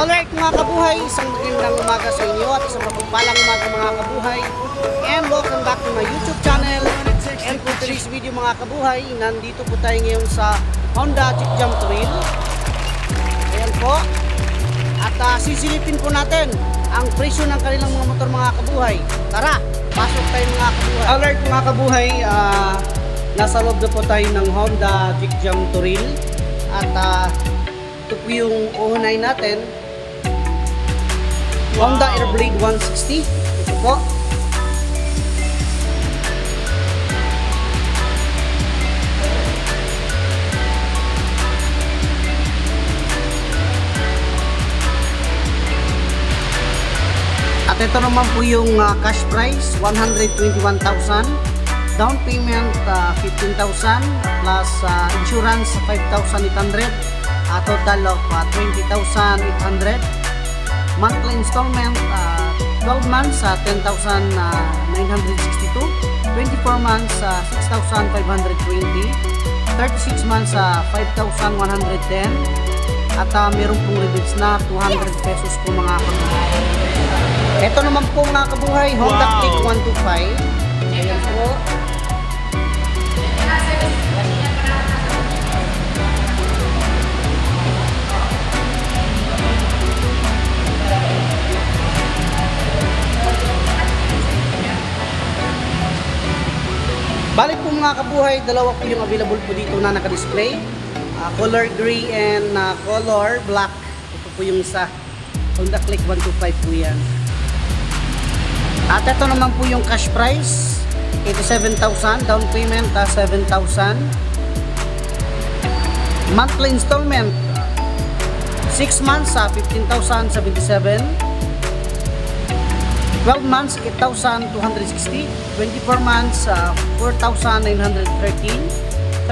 Alright mga kabuhay, isang magandang umaga sa inyo at isang mapagpalang umaga mga kabuhay. And welcome back to my YouTube channel. And for today's video mga kabuhay, nandito po tayo ngayon sa Honda Jeep Jam Thrill. Ayan po. At sisilipin po natin ang presyo ng kanilang mga motor mga kabuhay. Tara, pasok tayo mga kabuhay. Alright mga kabuhay, nasa loob na po tayo ng Honda Jeep Jam Thrill. At ito po yung uunay natin. Honda Airblade 160. Ito po. At ito naman po yung cash price, 121,000. Down payment, 15,000 plus insurance, 5,800. Total of 20,800. Monthly installment, 12 months, 10,962. 24 months, 6,520. 36 months, 5,110. At meron pong rebates na 200 pesos po mga kabuhay. Ito naman po mga kabuhay, Honda Click 125. Ayan po. Balik po mga kabuhay, dalawa po yung available po dito na naka-display. Color gray and color black. Ito po yung isa. Honda Click 125 po yan. At ito naman po yung cash price, 87,000. Down payment, 7,000. Monthly installment, 6 months, 15,077. 12 months, 8,260. 24 months, 4,913.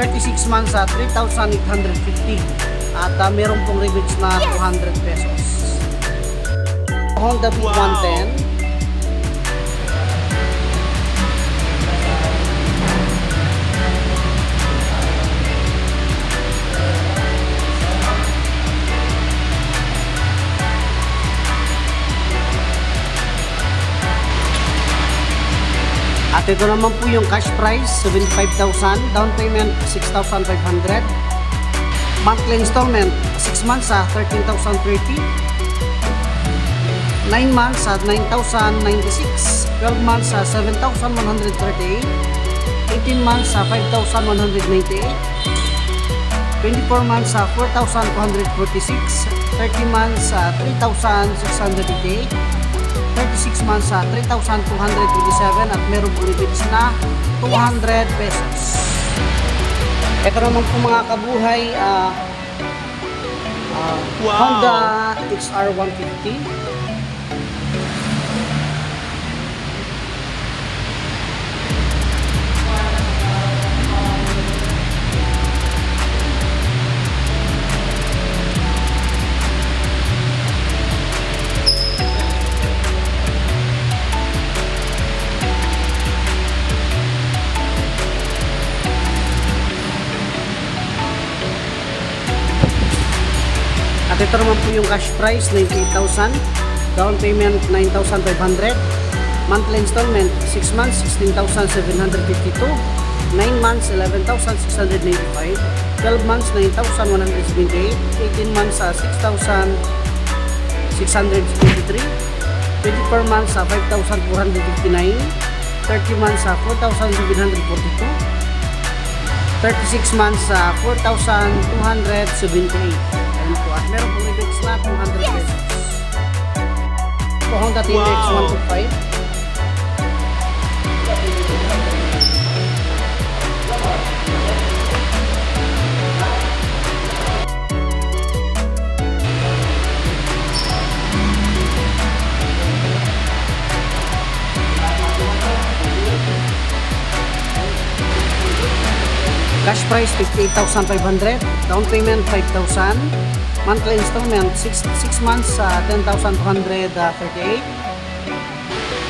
36 months, 3,850. At meron pong rebates na 200 pesos. Honda Beat 110. At ito naman po yung cash price, 75,000. Down payment, 6,500. Monthly installment, 6 months, 13,030. 9 months, 9,096. 12 months, 7,138. 18 months, 5,198. 24 months, 4,246. 30 months, 3,688. 36 months, 3,227 at meron po rebates na 200 pesos. Ito naman po mga kabuhay, Honda XR 150. At ito naman po yung cash price, 98,000. Down payment, 9,500. Monthly installment, 6 months, 16,752. 9 months, 11,695. 12 months, 9,178. 18 months, 6,623. 24 months, 5,459. 30 months, 4,742. 36 months, 4,278. At meron pong rebates na 200 pesos. Honda TX 125. Cash price 58,500. Down payment 5,000. Monthly installment 6 months, 10,238.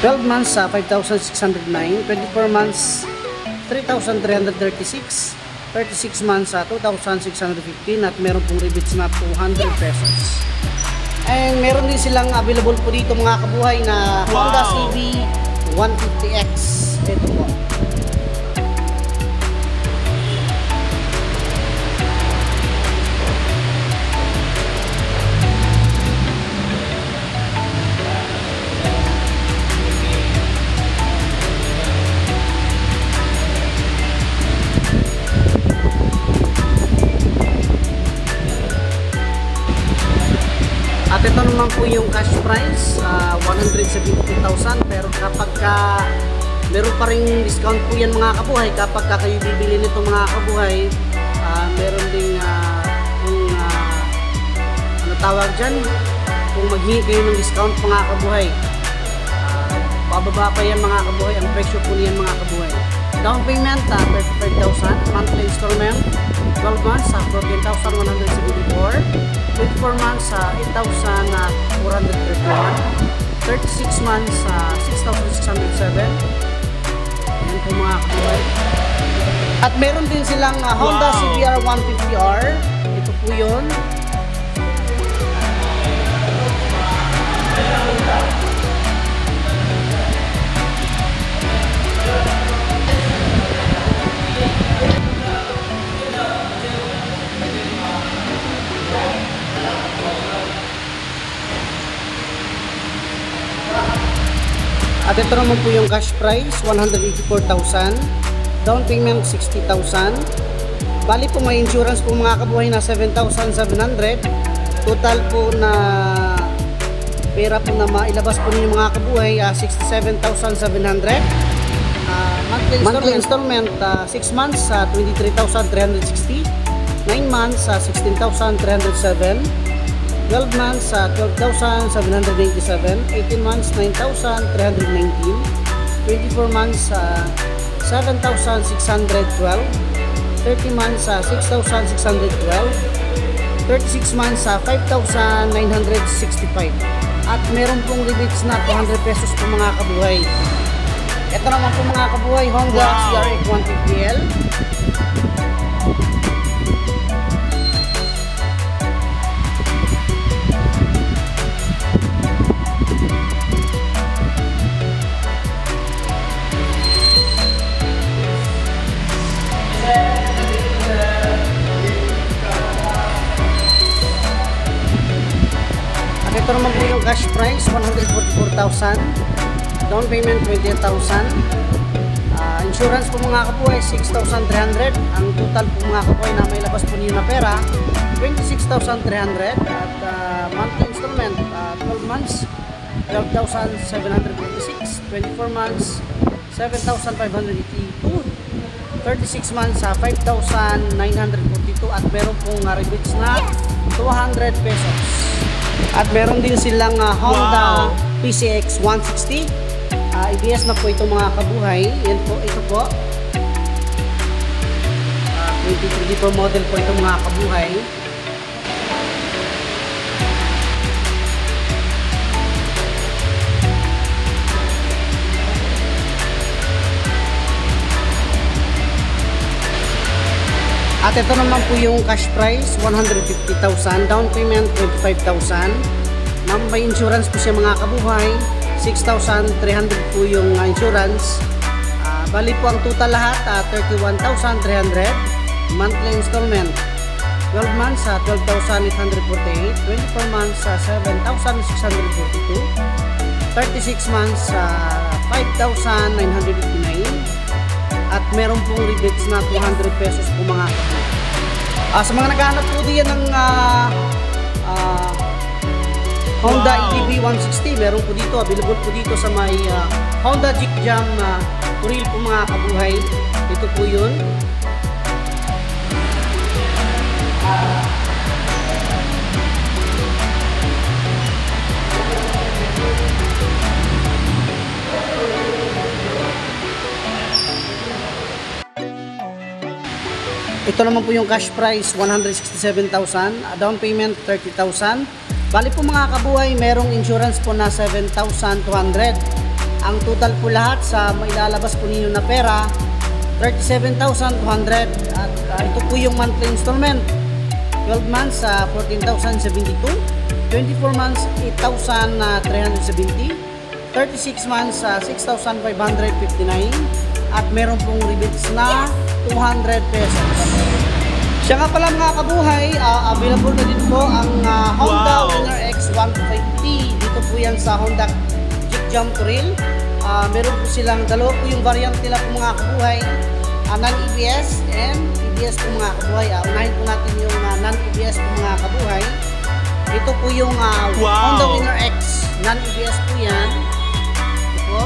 12 months, 5,609. 24 months, 3,336. 36 months, 2,615 at meron pong rebates na 200 pesos. And din silang available po dito mga kabuhay na Honda CB 150X. Ito po. At ito naman po yung cash price, 172,000, pero kapag meron pa ring discount po yan mga kabuhay, kapag kayo bibili nito mga kabuhay, meron ding ano tawag dyan, kung maghingi kayo ng discount mga kabuhay, pababa pa yan mga kabuhay, ang presyo po niyan mga kabuhay. Down payment, 35,000, monthly installment, 12 months, 14,174, 24 months, 8,431, 36 months, 6,607. Yan po mga kabuhay. At meron din silang Honda CBR 150R. Ito po yun. At ito naman po yung cash price, 184,000. Down payment, 60,000. Bali po may insurance po mga kabuhay na 7,700. Total po na pera po na mailabas po ninyo mga kabuhay, 67,700. Monthly installment, 6 months, 23,360. 9 months, 16,307. 12 months, 12,787, 18 months, 9,319, 24 months, 7,612, 30 months, 6,612, 36 months, 5,965. At meron pong rebates na 200 pesos po mga kabuhay. Ito naman po mga kabuhay, Honda CRF 150L. Ito naman po yung cash price, 144,000. Down payment, 20,000. Insurance po mga kabuhay, 6,300. Ang total po mga kabuhay na may labas po niyo na pera, 26,300. At monthly installment, 12 months, 12,746. 24 months, 7,582. 36 months, 5,942. At meron pong rebates na 200 pesos. At meron din silang Honda PCX 160. ABS na po ito mga kabuhay. Yan po, ito po. 2024 model po ito mga kabuhay. At ito naman po yung cash price, 150,000. Down payment, 25,000. May insurance po siya mga kabuhay. 6,300 po yung insurance. Bali po ang total lahat, 31,300. Monthly installment, 12 months, 12,848. 24 months, 7,642. 36 months, 5,959. At meron pong rebates na 200 pesos po mga kabuhay. Sa mga naghahanap po diyan ng Honda EDV 160, meron po dito, available po dito sa may Honda Jeep Jam Turil po mga kabuhay. Ito po yun. Ito naman po yung cash price, 167,000. Down payment, 30,000. Bali po mga kabuhay, merong insurance po na 7,200. Ang total po lahat sa mailalabas po ninyo na pera, 37,200. At ito po yung monthly installment, 12 months, 14,072. 24 months, 8,370. 36 months, 6,559. At meron pong rebates na 200 pesos. Siya nga pala mga kabuhay, available na din po ang Honda Winner X 150. Dito po yan sa Honda Jeep Jam Thrill. Meron po silang dalawa po yung variant nila po mga kabuhay. Non-EBS and EBS po mga kabuhay. Unahin po natin yung non-EBS po mga kabuhay. Ito po yung Honda Winner X. Non-EBS po yan. Ito po.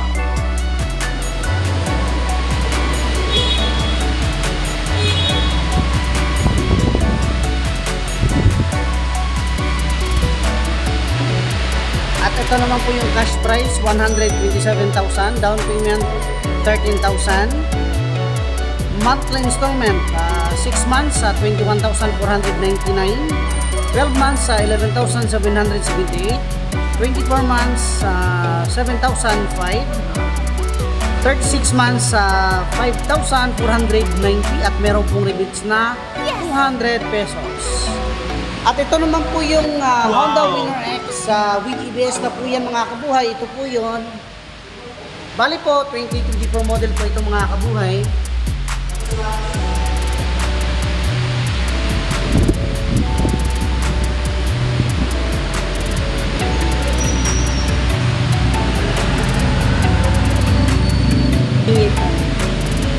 At ito naman po yung cash price, 127,000. Down payment, 13,000. Monthly installment, 6 months, 21,499. 12 months, 11,778. 24 months, 7,005. 36 months, 5,490. At meron pong rebates na 200 pesos. At ito naman po yung Honda Winner X with EBS na po yan mga kabuhay. Ito po yun. Bali po, 2024 model po ito mga kabuhay.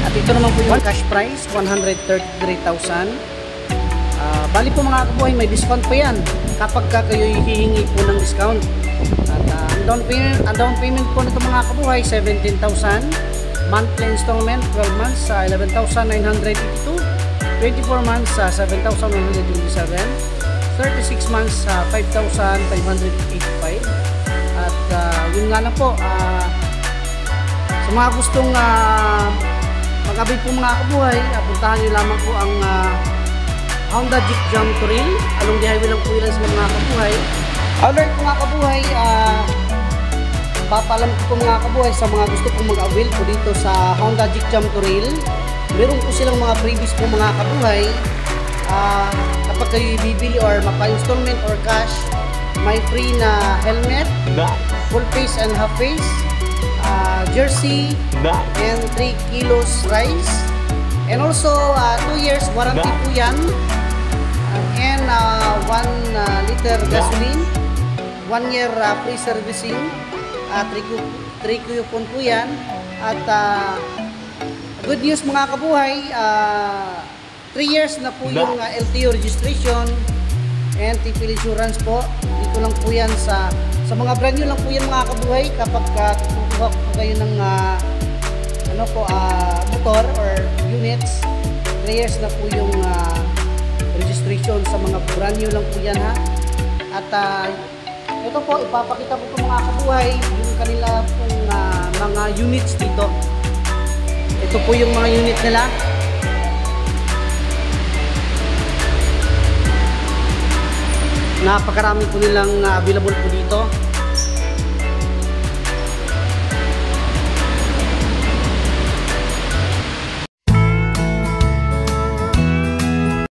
At ito naman po yung cash price, 133,000. Bali po mga kabuhay, may discount pa yan kapag kayo hihingi po ng discount. At ang down payment po nito mga kabuhay, 17,000. Monthly installment, 12 months, 11,982. 24 months, 7,127. 36 months, 5,585. At yun nga lang po, sa mga gustong mag-abit po mga kabuhay, puntahan nyo lamang po ang Honda Jeep Jam Thrill. Along the highway lang po ilan sila mga kabuhay. Alert po mga kabuhay, papalam po mga kabuhay sa mga gusto pong mag-avail po dito sa Honda Jeep Jam Thrill. Meron po silang mga previous po mga kabuhay. Kapag kayo bibili or mapa-installment or cash, may free na helmet, full face and half face, jersey, and 3 kilos rice. And also, 2 years warranty po yan. And 1 liter gasoline. 1 year free servicing. 3 coupon po yan. At good news mga kabuhay, 3 years na po yung LTO registration and TPL insurance po. Dito lang po yan sa mga brand new lang po yan mga kabuhay. Kapag kukuha po kayo ng motor or units, 3 years na po yung registration sa mga brand new lang po yan ha. At ito po, ipapakita po po mga kabuhay yung kanila pong mga units dito. Ito po yung mga unit nila. Napakarami po nilang available po dito.